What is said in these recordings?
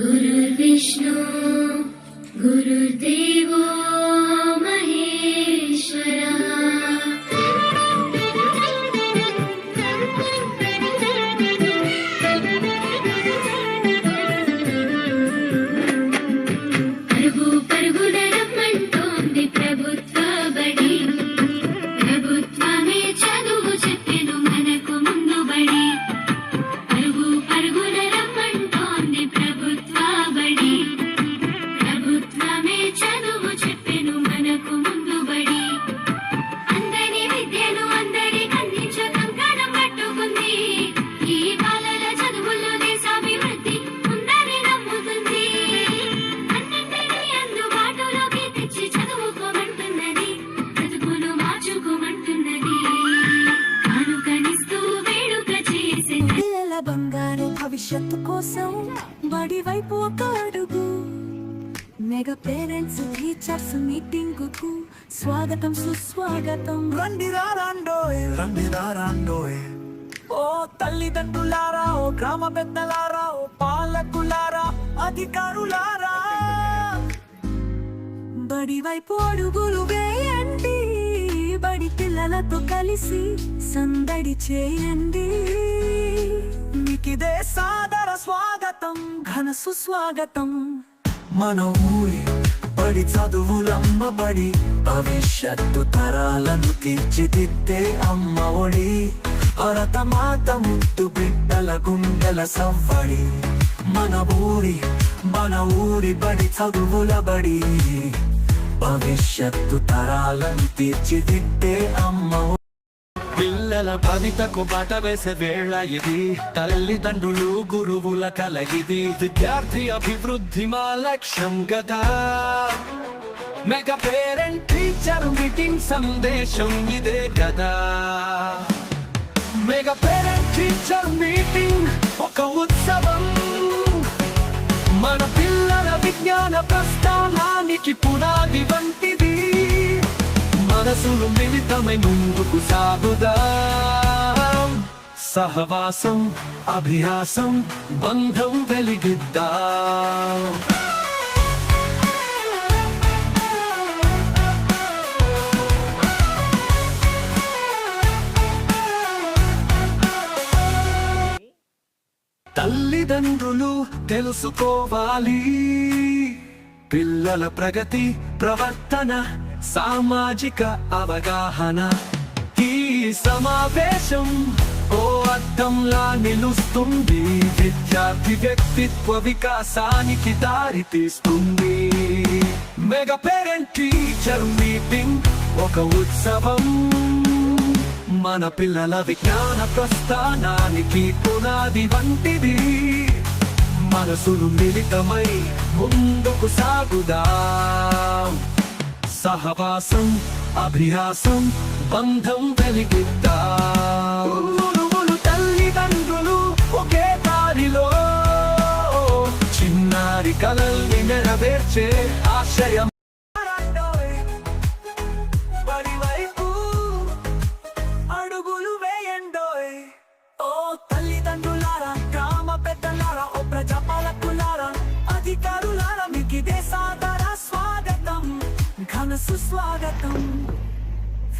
गुरुर्विष्णु गुरुर्देवो महेश्वरा పరుగు పరుగుల రమ్మంటోంది ప్రభుత్వ బడి ప్రభుత్వమే చదువు చెప్పెను మనకు ముందు బడి పరుగు పరుగుల రమ్మంటోంది ప్రభుత్వ బడి ప్రభుత్వమే చదువు చెప్పెను మనకు ముందు బడి అందరి విద్యను అందరికి అందించ కంకణం పట్టుకుంది ఈ బాలల చదువుల్లో దేశాభివృద్ధి ఉందని నమ్ముతుంది అన్నింటినీ అందుబాటులోకి తెచ్చి చదువుకోమంటున్నది బ్రతుకును మార్చుకోమంటున్నది కానుకనిస్తూ వేడుక చేసే పిల్లల బంగారు భవిష్యత్తు కోసం బడి వైపు ఒక అడుగు మెగా పేరెంట్స్ టీచర్స్ మీటింగ్ కు స్వాగతం సుస్వాగతం రండిరారండోయ్ ఓ తల్లిదండ్రులారా ఓ గ్రామ పెద్దలారా ఓ పాలకులారా అధికారులారా బడి వైపు అడుగులు వేయండి బడి పిల్లలతో కలిసి సందడి చేయండి మీకిదే సాదర స్వాగతం ఘన సుస్వాగతం మన ఊరి బడి చదువులమ్మ బడి భవిష్యత్తు తరాలను తీర్చిదిద్దే అమ్మ ఒడి భరతమాత ముద్దు బిడ్డల గుండెల సవ్వడి మన ఊరి బడి చదువుల బడి భవిష్యత్తు తరాలను తీర్చిదిద్దే అమ్మ ఒడి. పిల్లల భవితకు బాట వేసే వేళ ఇది తల్లిదండ్రులు గురువుల కలయిది విద్యార్థి అభివృద్ధి మా లక్ష్యం గదా మెగా పేరెంట్ టీచర్ మీటింగ్ సందేశం ఇదే కదా మెగా పేరెంట్ టీచర్ మీటింగ్ ఒక ఉత్సవం మన పిల్లల విజ్ఞాన ప్రస్థానానికి పునాది వంటిది మనసులు మిళితమై ముందుకు సాగుదాం సహవాసం అభ్యాసం బంధం వెలిగిద్దాం తల్లిదండ్రులు తెలుసుకోవాలి పిల్లల ప్రగతి ప్రవర్తన సామాజిక అవగాహన ఈ సమావేశం ఓ అద్దంలా నిలుస్తుంది విద్యార్థి వ్యక్తిత్వ వికాసానికి దారి తీస్తుంది మెగా పేరెంట్ టీచర్ మీటింగ్ ఒక ఉత్సవం మన పిల్లల విజ్ఞాన ప్రస్థానానికి పునాది వంటిది మనసులు మిళితమై ముందుకు సాగుదాం సహవాసం అభ్యాసం బంధం వెలిగిద్దాం గురువులు తల్లిదండ్రులు ఒకే దారిలో చిన్నారి కలల్ని నెరవేర్చే ఆశయం బడి వైపు అడుగులు వేయండోయ్ ఓ తల్లిదండ్రులారా గ్రామ పెద్దలారా ఓ ప్రజాపాలకులారా అధికారులారా మీకిదే సాదర స్వాగతం ఘన సుస్వాగతం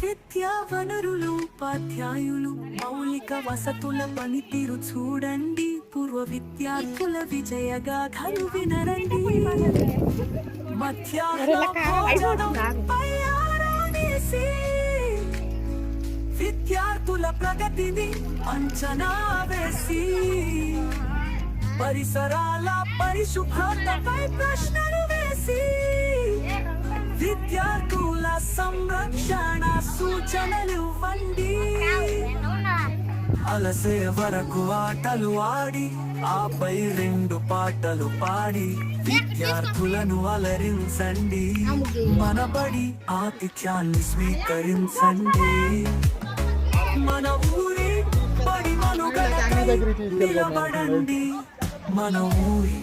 విద్యా వనరులు ఉపాధ్యాయులు మౌలిక వసతుల పనితీరు చూడండి పూర్వ విద్యార్థుల విజయగాథలు వినరండి మధ్యాహ్న భోజనంపై ఆరానేసి విద్యార్థుల ప్రగతిని అంచనా వేసి పరిసరాల పరిశుభ్రతపై ప్రశ్నలు వేసి విద్యార్థుల సంరక్షణ సూచనలు ఇవ్వండి అలసే వరకు ఆటలు ఆడి ఆపై 2 పాటలు పాడి విద్యార్థులను అలరించండి మన బడి ఆతిథ్యాన్ని స్వీకరించండి మన ఊరి బడి మనుగడకై నిలబడండి మన ఊరి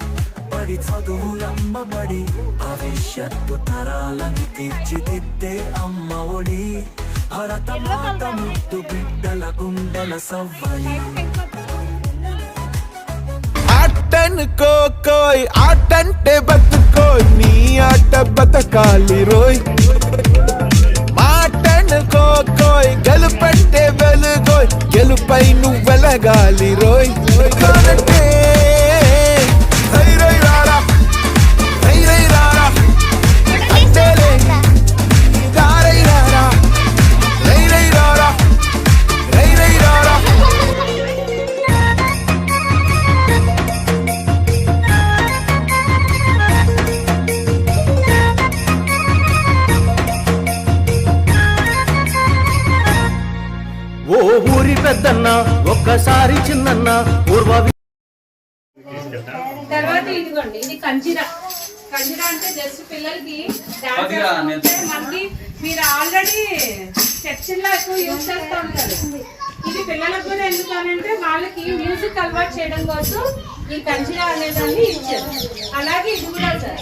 బడి చదువులమ్మ బడి భవిష్యత్తు తరాలను తీర్చిదిద్దే అమ్మ ఒడి భరతమాత ముద్దు బిడ్డల గుండెల సవ్వడి అనుకోకోయ్ ఆటంటే బతుకోయ్ నీ ఆట బతకాలి రోయ్ మాటనుకోకోయ్ గెలుపంటే వెలుగోయ్ గెలుపై నువ్వు వెలగాలి రోయ్ కానంటే రై రై రారా రై రై రారా అంతేలే దారై రారా రై రై రారా రై రై రారా ఓ ఊరి పెద్దన్న ఒక్కసారి చిన్నన్న పూర్వ తర్వాత ఇదిగోండి ఇది కంజిరా కంజిరా అంటే జస్ట్ పిల్లలకి డాన్స్ అంటే మనకి మీరు ఆల్రెడీ చర్చిల్లో ఎక్కువ యూజ్ చేస్తూ ఉంటారు ఇది పిల్లలకు కూడా ఎందుకనంటే వాళ్ళకి మ్యూజిక్ అలవాటు చేయడం కోసం ఈ కంజిరా అనేదాన్ని ఇచ్చారు అలాగే ఇది కూడా సార్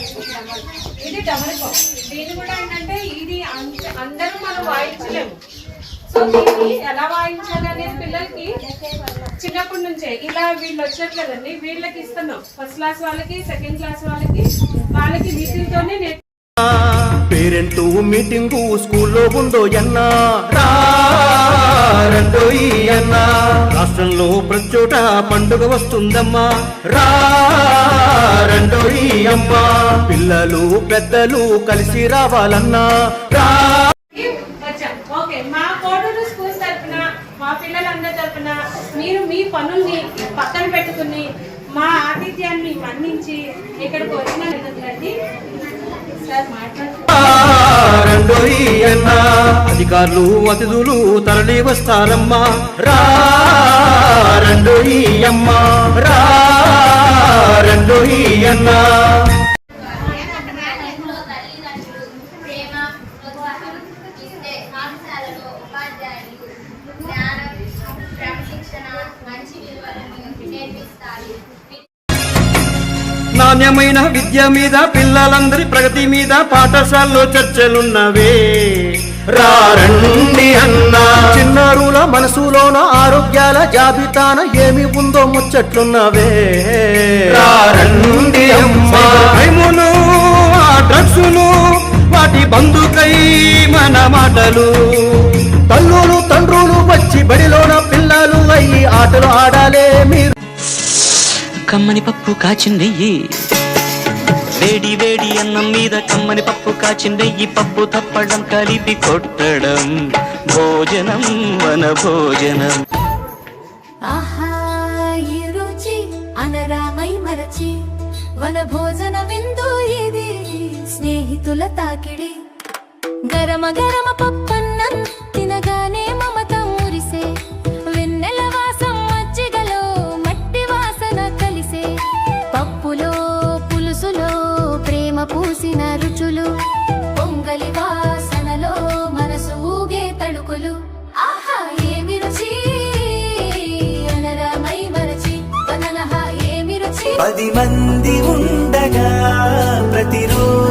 ఇది డమరుకం దీని కూడా ఏంటంటే ఇది అందరూ మనం వాయించలేము సో దీన్ని ఎలా వాయించాలి అనేది పిల్లలకి చిన్నప్పటి నుంచే ఇలా వీళ్ళు వచ్చారు కదండి వీళ్ళకి ఇస్తున్నాం ఫస్ట్ క్లాస్ వాళ్ళకి సెకండ్ క్లాస్ వాళ్ళకి వీటితోనే పేరెంట్ మీటింగు స్కూల్లో ఉందో అన్నా రండో ఈ అన్నా రాష్ట్రంలో ప్రతి చోట పండుగ వస్తుందమ్మా రండో ఈ అమ్మ పిల్లలు పెద్దలు కలిసి రావాలన్నా వచ్చాం ఓకే మా కోడూరు స్కూల్ తరఫున మా పిల్లలందరి తరఫున మీరు మీ పనుల్ని పక్కన పెట్టుకుని మా ఆతిథ్యాన్ని మన్నించి ఇక్కడికి వచ్చినండి సార్ అధికారులు అతిథులు తరలి వస్తారమ్మా రండో ఈ అమ్మ రండో ఈ అన్నా నాణ్యమైన విద్య మీద పిల్లలందరి ప్రగతి మీద పాఠశాలలో చర్చలున్నవే రండి అన్నా చిన్నారుల మనసులోన ఆరోగ్యాల జాబితాన ఏమి ఉందో ముచ్చట్లున్నవే రండి అమ్మా ఆ డ్రగ్సులు వాటి బంధుకై మన మాటలు తల్లులు తండ్రులు వచ్చి బడిలోన పిల్లలు అయ్యి ఆటలు ఆడాలే మీరు కమ్మని పప్పు కాచిందెయ్యి వేడి వేడి అన్నం మీద కమ్మని పప్పు కాచిందెయ్యి పప్పు తప్పడం కలిపి కొట్టడం భోజనం వన భోజనం ఆహా ఈ రుచి అనరామై మరచి వన భోజన విందు ఇది స్నేహితుల తాకిడి గరమ గరమ పప్పన్నం తినగానే మమత మురిసే వెన్నెల వాసం మజ్జిగలో మట్టి వాసన కలిసే పప్పులో పులుసులో ప్రేమ పూసిన రుచులు పొంగలి వాసనలో మనసు ఊగే తడుకులు ఆహా ఏమి రుచి అనరామై మరచి వననహ ఏమి రుచి 10 మంది ఉండగా ప్రతిరోజు